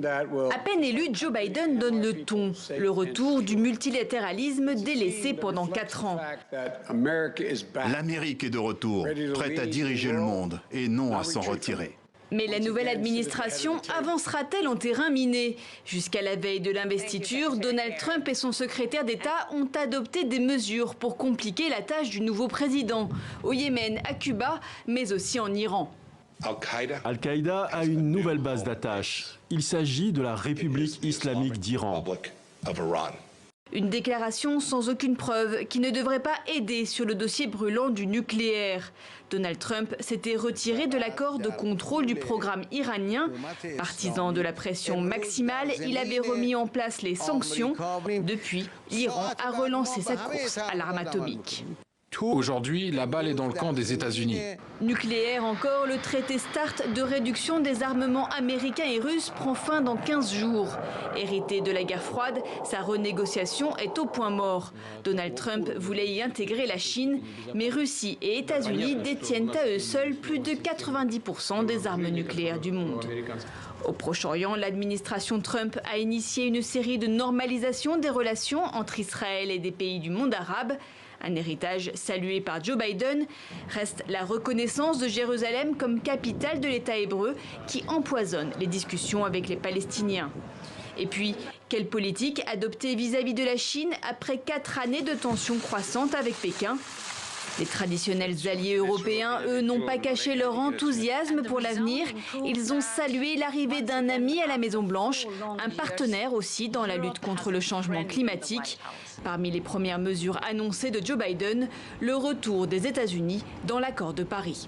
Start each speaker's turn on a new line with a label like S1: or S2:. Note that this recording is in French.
S1: À peine élu, Joe Biden donne le ton, le retour du multilatéralisme délaissé pendant 4 ans.
S2: L'Amérique est de retour, prête à diriger le monde et non à s'en retirer.
S1: Mais la nouvelle administration avancera-t-elle en terrain miné? Jusqu'à la veille de l'investiture, Donald Trump et son secrétaire d'État ont adopté des mesures pour compliquer la tâche du nouveau président, au Yémen, à Cuba, mais aussi en Iran.
S3: Al-Qaïda a une nouvelle base d'attache. Il s'agit de la République islamique d'Iran.
S1: Une déclaration sans aucune preuve qui ne devrait pas aider sur le dossier brûlant du nucléaire. Donald Trump s'était retiré de l'accord de contrôle du programme iranien. Partisan de la pression maximale, il avait remis en place les sanctions. Depuis, l'Iran a relancé sa course à l'arme atomique.
S4: Aujourd'hui, la balle est dans le camp des États-Unis.
S1: Nucléaire encore, le traité START de réduction des armements américains et russes prend fin dans 15 jours. Hérité de la guerre froide, sa renégociation est au point mort. Donald Trump voulait y intégrer la Chine, mais Russie et États-Unis détiennent à eux seuls plus de 90% des armes nucléaires du monde. Au Proche-Orient, l'administration Trump a initié une série de normalisation des relations entre Israël et des pays du monde arabe. Un héritage salué par Joe Biden. Reste la reconnaissance de Jérusalem comme capitale de l'État hébreu qui empoisonne les discussions avec les Palestiniens. Et puis, quelle politique adopter vis-à-vis de la Chine après 4 années de tensions croissantes avec Pékin ? Les traditionnels alliés européens, eux, n'ont pas caché leur enthousiasme pour l'avenir. Ils ont salué l'arrivée d'un ami à la Maison-Blanche, un partenaire aussi dans la lutte contre le changement climatique. Parmi les premières mesures annoncées de Joe Biden, le retour des États-Unis dans l'accord de Paris.